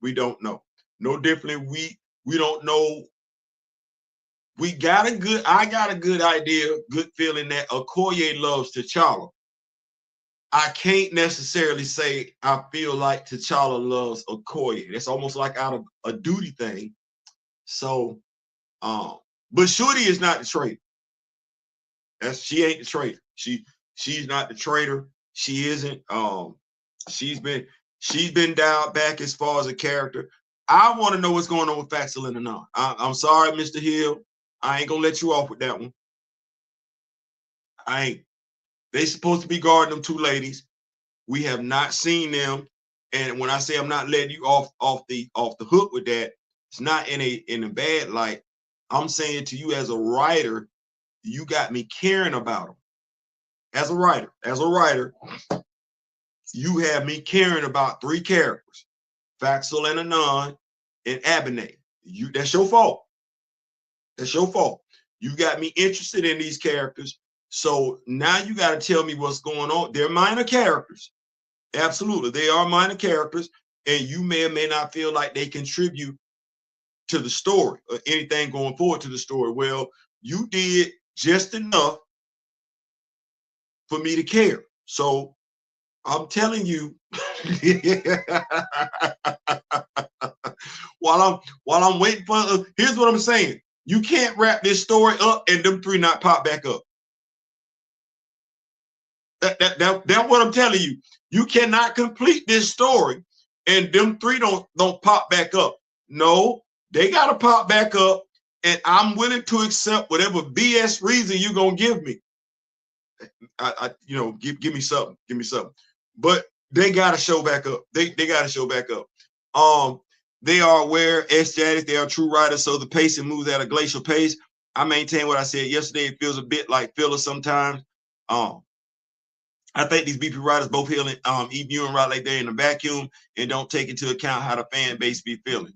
we don't know. No differently, we don't know. I got a good idea, good feeling that Okoye loves T'Challa. I can't necessarily say I feel like T'Challa loves Okoye. That's almost like out of a duty thing. So, but Shorty is not the traitor. She ain't the traitor. She's not the traitor. She isn't. She's been dialed back as far as a character. I want to know what's going on with Faxel and Anon. I'm sorry, Mr. Hill. I ain't gonna let you off with that one. I ain't. They supposed to be guarding them two ladies. We have not seen them. And when I say I'm not letting you off the hook with that, it's not in a bad light. I'm saying to you as a writer, you got me caring about them. As a writer, you have me caring about three characters: Faxel and Anon and Abinay. That's your fault. That's your fault. You got me interested in these characters. So now you got to tell me what's going on. They're minor characters. Absolutely. They are minor characters. And you may or may not feel like they contribute to the story or anything going forward to the story. Well, you did just enough for me to care. So I'm telling you, while I'm waiting for, here's what I'm saying. You can't wrap this story up and them three not pop back up. That's what I'm telling you. You cannot complete this story and them three don't pop back up. No, they gotta pop back up, and I'm willing to accept whatever BS reason you're gonna give me. Give me something. Give me something. But they gotta show back up. They gotta show back up. They are aware, ecstatic, they are true writers, so the pacing moves at a glacial pace. I maintain what I said yesterday. It feels a bit like filler sometimes. I think these BP writers, both Hill and E. View and write like they're in a vacuum and don't take into account how the fan base be feeling.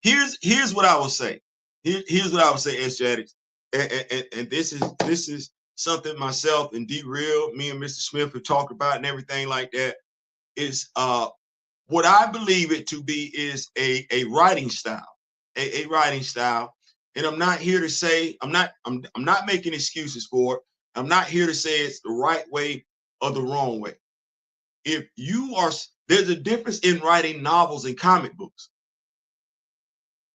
Here's what I will say. Here's what I would say, ecstatic, and this is something myself and D Real, me and Mr. Smith have talked about and everything like that. Is what I believe it to be is a writing style, a writing style. And I'm not here to say I'm not making excuses for it. I'm not here to say it's the right way or the wrong way. If you are, there's a difference in writing novels and comic books.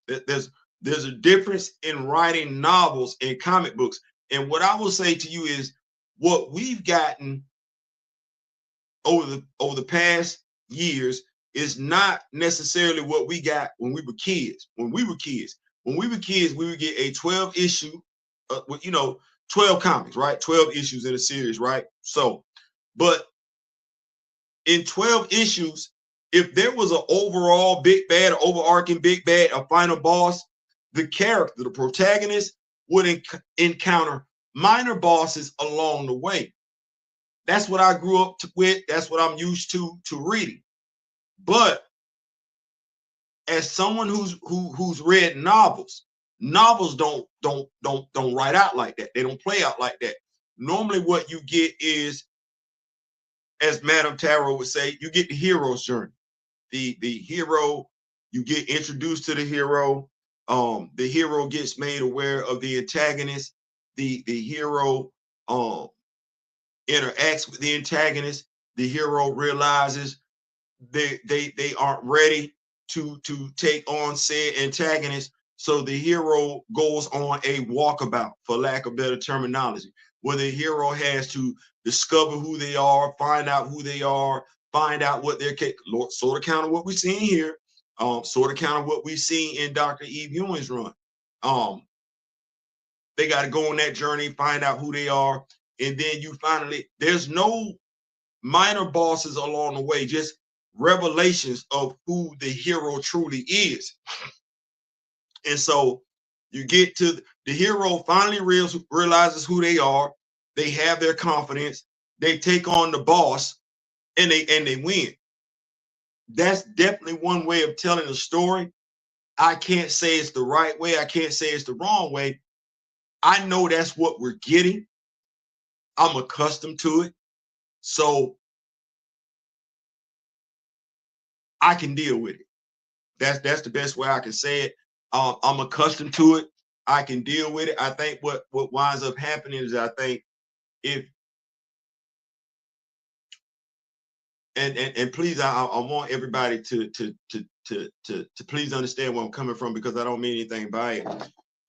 There's a difference in writing novels and comic books. And what I will say to you is what we've gotten over the past years is not necessarily what we got when we were kids. When we were kids, we would get a 12 issue, 12 comics, right? 12 issues in a series, right? So, but in 12 issues, if there was an overall big bad, overarching big bad, a final boss, the character, the protagonist, would encounter minor bosses along the way. That's what I grew up with. That's what I'm used to reading. But as someone who's read novels don't write out like that. They don't play out like that. Normally, what you get is, as Madame Tarot would say, you get the hero's journey. The hero, you get introduced to the hero. The hero gets made aware of the antagonist. The hero interacts with the antagonist. The hero realizes they aren't ready to take on said antagonist. So the hero goes on a walkabout, for lack of better terminology, where the hero has to discover who they are, find out who they are, find out what they're capable. Sort of kind of what we're seeing here, sort of kind of what we see in Dr. Eve Ewing's run. They got to go on that journey, find out who they are, and then you finally, there's no minor bosses along the way, just revelations of who the hero truly is. And so you get to the hero finally realizes who they are. They have their confidence. They take on the boss, and they win. That's definitely one way of telling a story. I can't say it's the right way. I can't say it's the wrong way. I know that's what we're getting. I'm accustomed to it. So I can deal with it. That's the best way I can say it. I'm accustomed to it. I can deal with it. I think what winds up happening is, I think, if and please, I want everybody to please understand where I'm coming from, because I don't mean anything by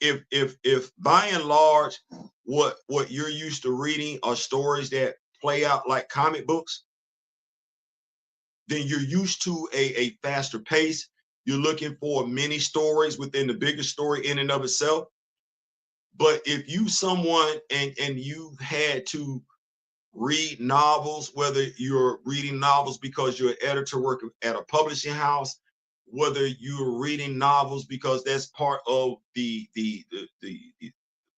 it. If by and large what you're used to reading are stories that play out like comic books, then you're used to a faster pace. You're looking for many stories within the bigger story in and of itself. But if you someone and you've had to read novels, whether you're reading novels because you're an editor working at a publishing house, whether you're reading novels because that's part of the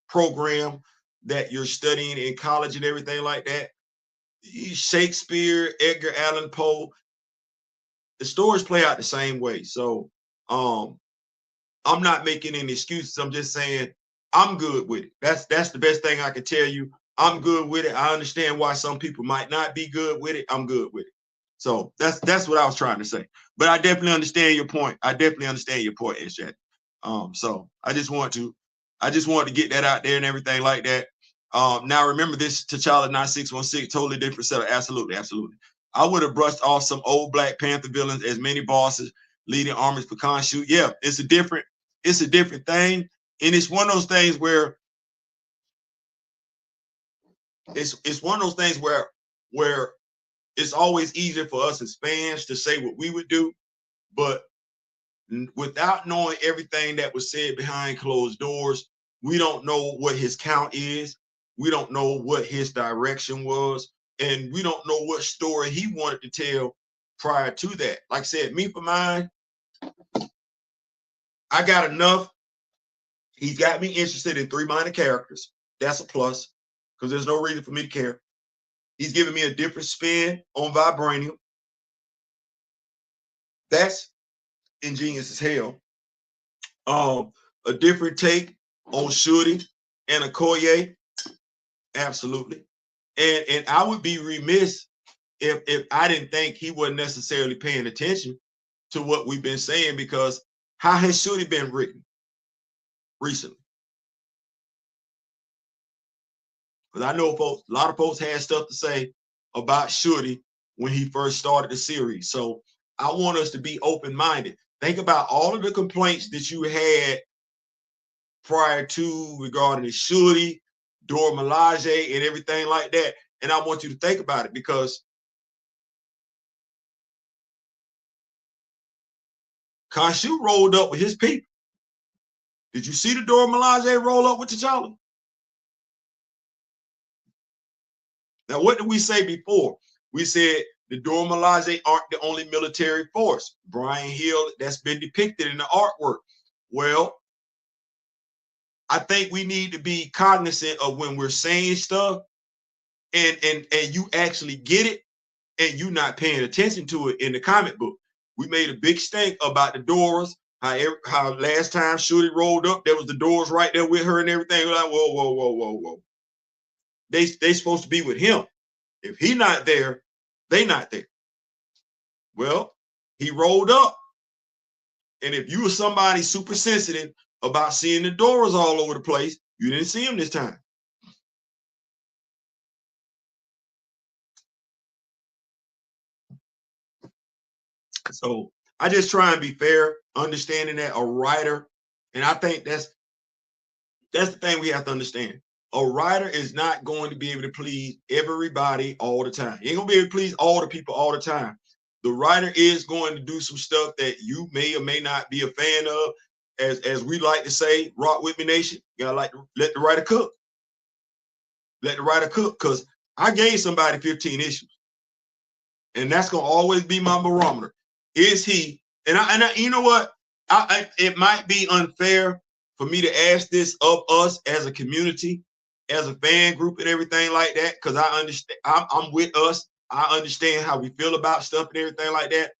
program that you're studying in college and everything like that, Shakespeare, Edgar Allan Poe, the stories play out the same way. So I'm not making any excuses. I'm just saying I'm good with it. That's the best thing I can tell you. I'm good with it. I understand why some people might not be good with it. I'm good with it. So that's what I was trying to say. But I definitely understand your point. I definitely understand your point, SJ. So I just want to get that out there and everything like that. Now remember, this T'Challa 9616, totally different setup. Absolutely, absolutely. I would have brushed off some old Black Panther villains as many bosses leading armies for Konshu. Yeah, it's a different thing. And it's one of those things where it's one of those things where it's always easier for us as fans to say what we would do, but without knowing everything that was said behind closed doors, we don't know what his count is. We don't know what his direction was, and we don't know what story he wanted to tell prior to that. Like I said, me for mine, I got enough. He's got me interested in 3 minor characters. That's a plus, because there's no reason for me to care. He's giving me a different spin on Vibranium. That's ingenious as hell. A different take on Shuri and Okoye. Absolutely. And I would be remiss if I didn't think he wasn't necessarily paying attention to what we've been saying, because how has Shuri been written recently? Because I know folks, a lot of folks had stuff to say about Shuri when he first started the series. So I want us to be open-minded. Think about all of the complaints that you had prior to regarding the Shuri, Dora Milaje, and everything like that. And I want you to think about it, because Konshu rolled up with his people. Did you see the Dora Milaje roll up with T'Challa? Now, what did we say before? We said The Dora Milaje aren't the only military force. Brian Hill, that's been depicted in the artwork. Well, I think we need to be cognizant of when we're saying stuff and you actually get it and you not paying attention to it in the comic book. We made a big stink about the Doras, how last time Shorty rolled up, there was the Doras right there with her and everything. We're like, whoa, whoa, whoa, whoa, whoa. They supposed to be with him. If he not there, they not there. Well, he rolled up. And if you were somebody super sensitive about seeing the Doras all over the place, you didn't see him this time. So I just try and be fair, understanding that a writer, and I think that's the thing we have to understand. A writer is not going to be able to please everybody all the time. He ain't gonna be able to please all the people all the time. The writer is going to do some stuff that you may or may not be a fan of. As we like to say, rock with me nation, you gotta like to let the writer cook. Let the writer cook, because I gave somebody 15 issues. And that's gonna always be my barometer. Is he, and I you know what? It might be unfair for me to ask this of us as a community, as a fan group and everything like that, because I understand, I'm with us. I understand how we feel about stuff and everything like that.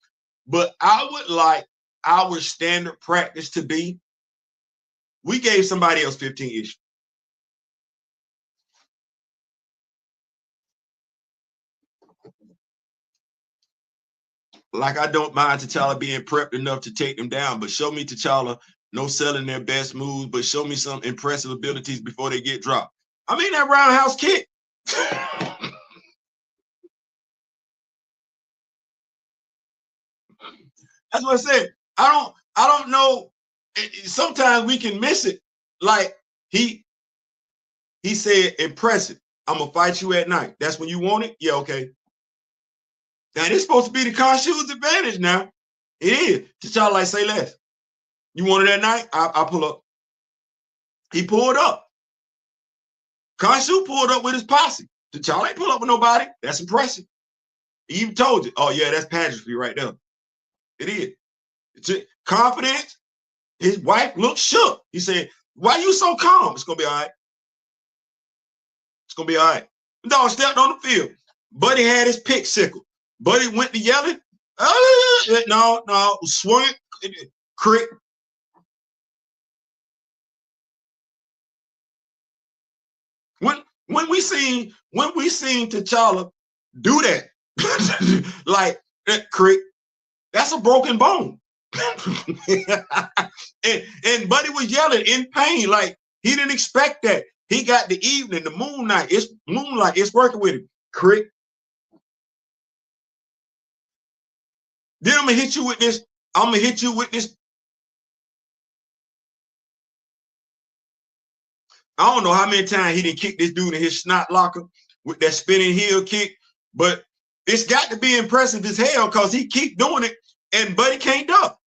But I would like our standard practice to be, we gave somebody else 15 issues. Like, I don't mind T'Challa being prepped enough to take them down, but show me T'Challa no selling their best moves, but show me some impressive abilities before they get dropped. I mean, that roundhouse kick. That's what I said. I don't know. Sometimes we can miss it. Like he said, impressive. I'm gonna fight you at night. That's when you want it? Yeah, okay. Now it's supposed to be the Konshu's advantage now. It is. T'Challa like, say less. You want it at night? I'll pull up. He pulled up. Konshu pulled up with his posse. T'Challa ain't pull up with nobody. That's impressive. He even told you, oh yeah, that's pageantry right there. It is. It's confidence. His wife looked shook. He said, why you so calm? It's gonna be all right. It's gonna be all right. The dog stepped on the field. Buddy had his pick sickle. Buddy went to yelling. No, swung it, crick. When we seen T'Challa do that, like that crick, that's a broken bone. and Buddy was yelling in pain, like he didn't expect that. He got the evening, the moonlight. It's moonlight. It's working with him. Crick. Then I'm gonna hit you with this. I'm gonna hit you with this. I don't know how many times he didn't kick this dude in his snot locker with that spinning heel kick, but it's got to be impressive as hell because he keep doing it and Buddy can't duck.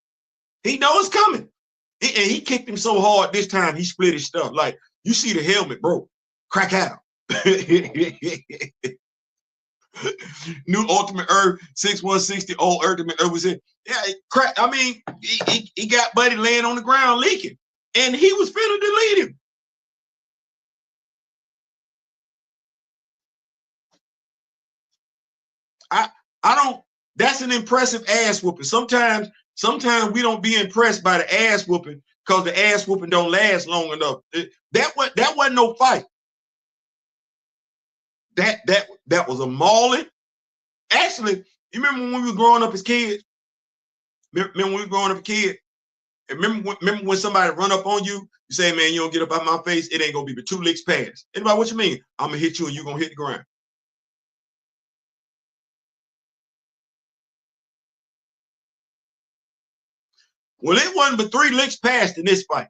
He knows it's coming. And he kicked him so hard this time he split his stuff. Like, you see the helmet broke. Crack out. New Ultimate Earth 6160 old Ultimate Earth was in. Yeah, crack. I mean, he got Buddy laying on the ground leaking, and he was finna delete him. I don't. That's an impressive ass whooping. Sometimes we don't be impressed by the ass whooping because the ass whooping don't last long enough. That wasn't no fight. That was a mauling. Actually, you remember when we were growing up as kids? Remember when we were growing up as kids? Remember when somebody run up on you, you say, man, you don't get up out my face, it ain't gonna be but 2 licks past. Anybody, what you mean? I'm gonna hit you and you're gonna hit the ground. Well, it wasn't but 3 licks past in this fight.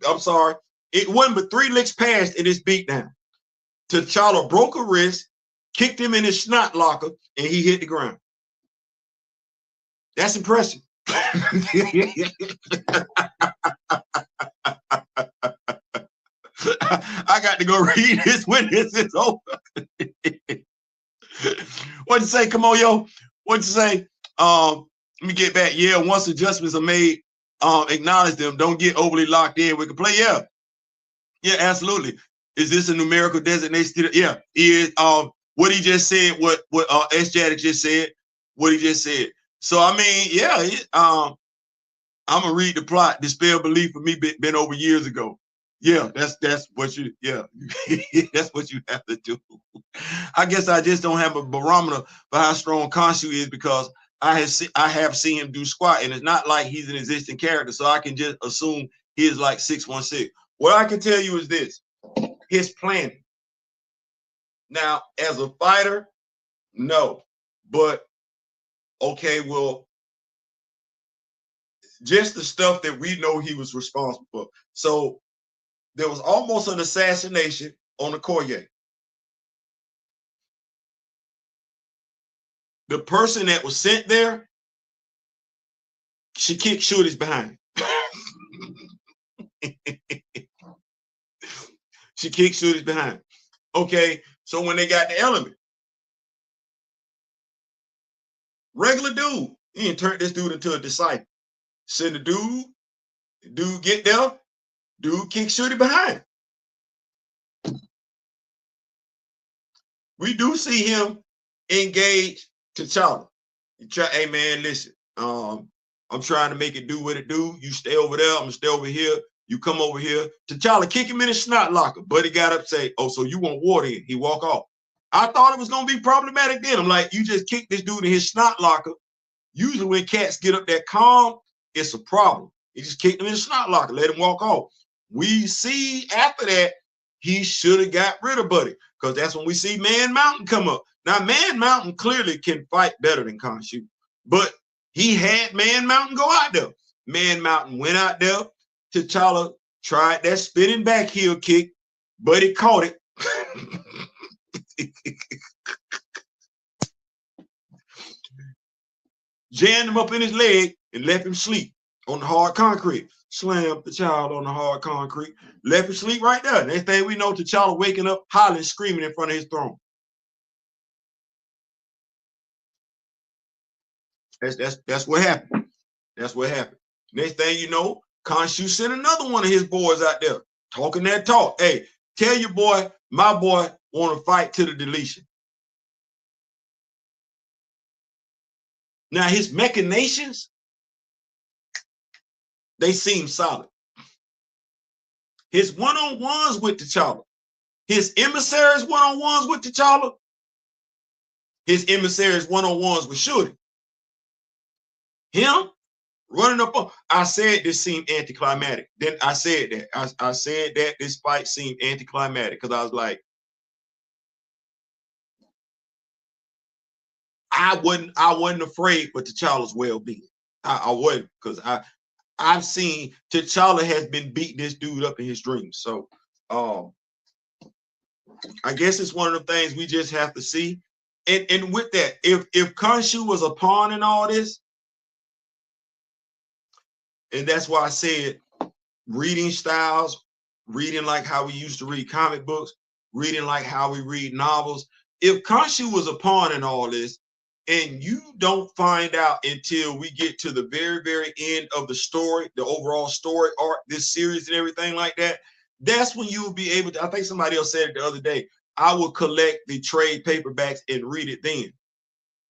I'm sorry. It wasn't but 3 licks past in this beatdown. T'Challa broke a wrist, kicked him in his snot locker, and he hit the ground. That's impressive. I got to go read this when this is over. What'd you say? Come on, yo. What'd you say? Let me get back. Yeah, once adjustments are made, acknowledge them. Don't get overly locked in. We can play. Yeah. Yeah, absolutely. Is this a numerical designation? Yeah. Is what he just said, what S. Jaddick just said, what he just said. So I mean, yeah, I'm gonna read the plot. Dispel belief for me been over years ago. Yeah, that's what you, yeah, that's what you have to do. I guess I just don't have a barometer for how strong Konshu is, because I have seen him do squat, and it's not like he's an existing character, so I can just assume he is like 616. What I can tell you is this: his planning. Now, as a fighter, no, but okay, well, just the stuff that we know he was responsible for. So there was almost an assassination on the Koye. The person that was sent there, she kicked Shorty's behind. She kicked Shorty's behind. Okay, so when they got the element, regular dude, he didn't turn this dude into a disciple. Send the dude get there, dude kick Shorty behind. We do see him engage T'Challa. Hey man, listen, I'm trying to make it do what it do. You stay over there, I'm gonna stay over here. You come over here. T'Challa kick him in his snot locker. Buddy got up, say, oh, so you want water in? He walk off. I thought it was gonna be problematic then. I'm like, you just kicked this dude in his snot locker. Usually when cats get up that calm, it's a problem. He just kicked him in his snot locker, let him walk off. We see after that, he should have got rid of Buddy, because that's when we see Man Mountain come up. Now, Man Mountain clearly can fight better than Konshu, but he had Man Mountain go out there. Man Mountain went out there. T'Challa tried that spinning back heel kick, but he caught it. Jammed him up in his leg and left him sleep on the hard concrete. Slammed T'Challa on the hard concrete, left him sleep right there. Next thing we know, T'Challa waking up, hollering, screaming in front of his throne. That's what happened. That's what happened. Next thing you know, Konshu sent another one of his boys out there talking that talk. Hey, tell your boy, my boy want to fight to the deletion. Now his machinations, they seem solid. His one-on-ones with T'Challa, his emissaries one-on-ones with T'Challa, his emissaries one-on-ones with Shorty. Him running up on, I said this seemed anticlimactic. Then I said that. I said that this fight seemed anticlimactic, because I was like, I wasn't afraid for T'Challa's well-being. I wasn't, because I've seen T'Challa has been beating this dude up in his dreams. So I guess it's one of the things we just have to see. And with that, if Konshu was a pawn in all this, and that's why I said reading styles, reading like how we used to read comic books, reading like how we read novels. If Konshu was a pawn in all this, and you don't find out until we get to the very, very end of the story, the overall story arc, this series and everything like that, that's when you will be able to, I think somebody else said it the other day, I will collect the trade paperbacks and read it then.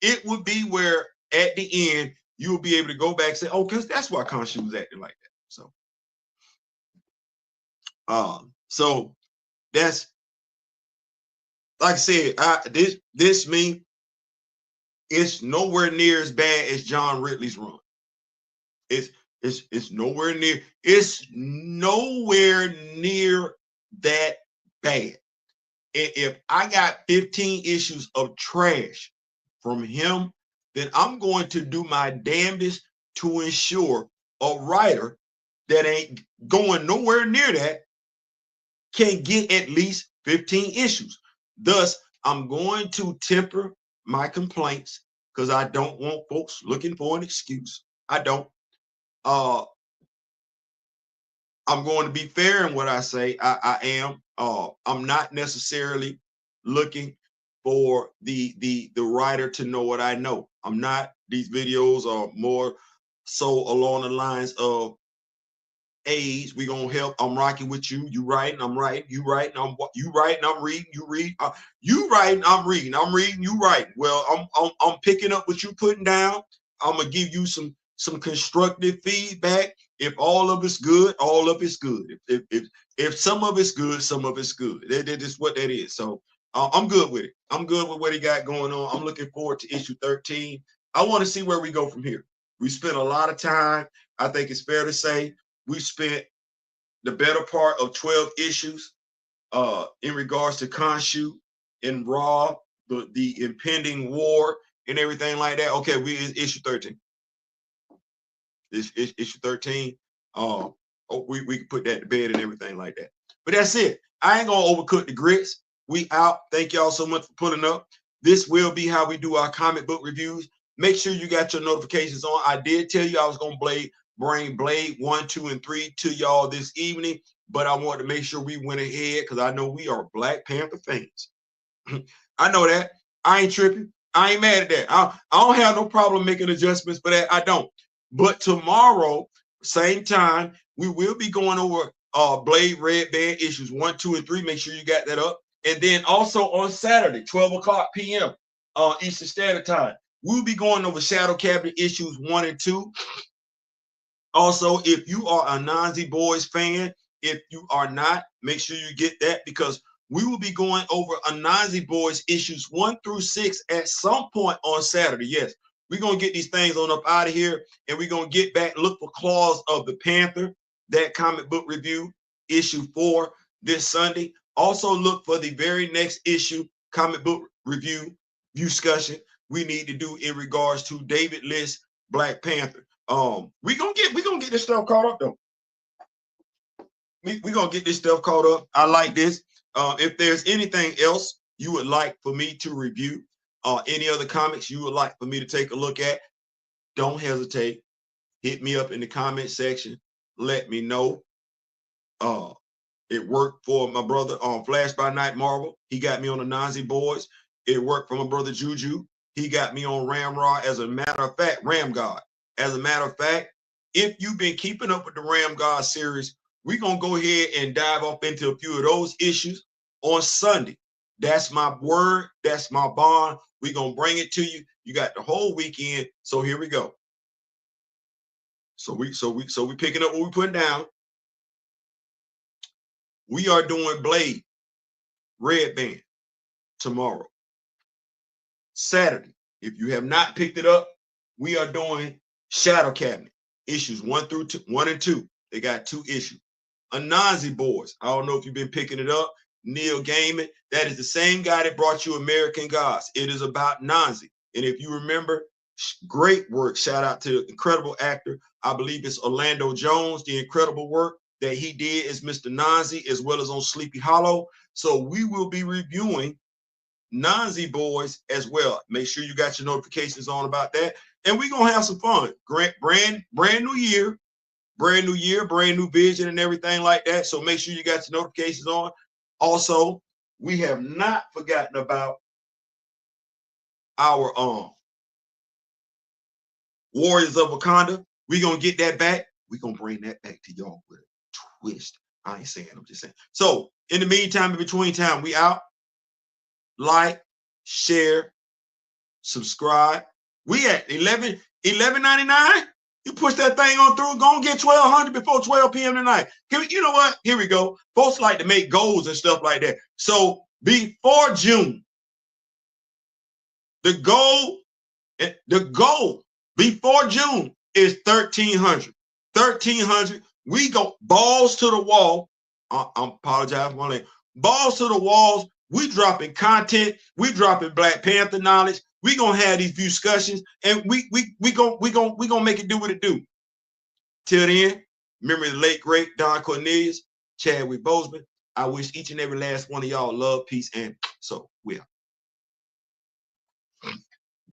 It would be where at the end, you will be able to go back and say, oh, because that's why Konshu was acting like that. So that's, like I said, this me, it's nowhere near as bad as John Ridley's run. It's nowhere near. It's nowhere near that bad. If I got 15 issues of trash from him, then I'm going to do my damnedest to ensure a writer that ain't going nowhere near that can get at least 15 issues. Thus, I'm going to temper my complaints, because I don't want folks looking for an excuse. I don't. I'm going to be fair in what I say. I am. I'm not necessarily looking for the writer to know what I know. I'm not. These videos are more so along the lines of age. We gonna help. I'm rocking with you. You writing, I'm writing. You writing, you writing. I'm reading. You read. You writing, I'm reading. I'm reading. You writing. Well, I'm picking up what you putting down. I'm gonna give you some constructive feedback. If all of it's good, all of it's good. If some of it's good, some of it's good. That is what that is. So I'm good with it. I'm good with what he got going on. I'm looking forward to issue 13. I want to see where we go from here. We spent a lot of time. I think it's fair to say we spent the better part of 12 issues in regards to Konshu and Raw, the impending war and everything like that. Okay, we issue 13. Issue 13. We can put that to bed and everything like that. But that's it. I ain't gonna overcook the grits. We out. Thank y'all so much for pulling up. This will be how we do our comic book reviews. Make sure you got your notifications on. I did tell you I was gonna bring Blade 1, 2, and 3 to y'all this evening, but I wanted to make sure we went ahead because I know we are Black Panther fans. I know that. I ain't tripping. I ain't mad at that. I don't have no problem making adjustments for that. I don't. But tomorrow, same time, we will be going over Blade Red Band issues 1, 2, and 3. Make sure you got that up. And then also on Saturday, 12 o'clock p.m. Eastern Standard Time, we'll be going over Shadow Cabinet issues 1 and 2. Also, if you are a Nazi Boys fan, if you are not, make sure you get that because we will be going over a Nazi Boys issues 1 through 6 at some point on Saturday. Yes, we're going to get these things on up out of here and we're going to get back, look for Claws of the Panther, that comic book review, issue 4 this Sunday. Also look for the very next issue comic book review discussion we need to do in regards to David List, Black Panther. We're gonna get this stuff caught up though. We're gonna get this stuff caught up. I like this. If there's anything else you would like for me to review, any other comics you would like for me to take a look at, don't hesitate. Hit me up in the comment section. Let me know. It worked for my brother on Flash by Night Marvel. He got me on the Nazi Boys. It worked for my brother Juju. He got me on Ramrod. As a matter of fact, Ram God. As a matter of fact, if you've been keeping up with the Ram God series, we're going to go ahead and dive up into a few of those issues on Sunday. That's my word. That's my bond. We're going to bring it to you. You got the whole weekend. So here we go. So we picking up what we putting down. We are doing Blade Red Band tomorrow. Saturday, if you have not picked it up, we are doing Shadow Cabinet issues 1 and 2. They got 2 issues. A Nazi Boys. I don't know if you've been picking it up. Neil Gaiman. That is the same guy that brought you American Gods. It is about Nazi. And if you remember, great work. Shout out to the incredible actor. I believe it's Orlando Jones. The incredible work that he did as Mr. Nazi, as well as on Sleepy Hollow. So we will be reviewing Nazi Boys as well. Make sure you got your notifications on about that. And we're going to have some fun. Brand new year, brand new vision and everything like that. So make sure you got your notifications on. Also, we have not forgotten about our Warriors of Wakanda. We're going to get that back. We're going to bring that back to y'all with a twist. I ain't saying, I'm just saying. So in the meantime, in between time, we out. Like, share, subscribe. We at $11.99. You push that thing on through, go and get 1,200 before 12 p.m. tonight. You know what? Here we go. Folks like to make goals and stuff like that. So before June, the goal before June is 1,300. 1,300. We go balls to the wall. I apologize for my name. Balls to the walls. We dropping content. We dropping Black Panther knowledge. We gonna have these discussions, and we gonna make it do what it do. Till then, remember the late great Don Cornelius, Chadwick Boseman. I wish each and every last one of y'all love, peace, and so we are.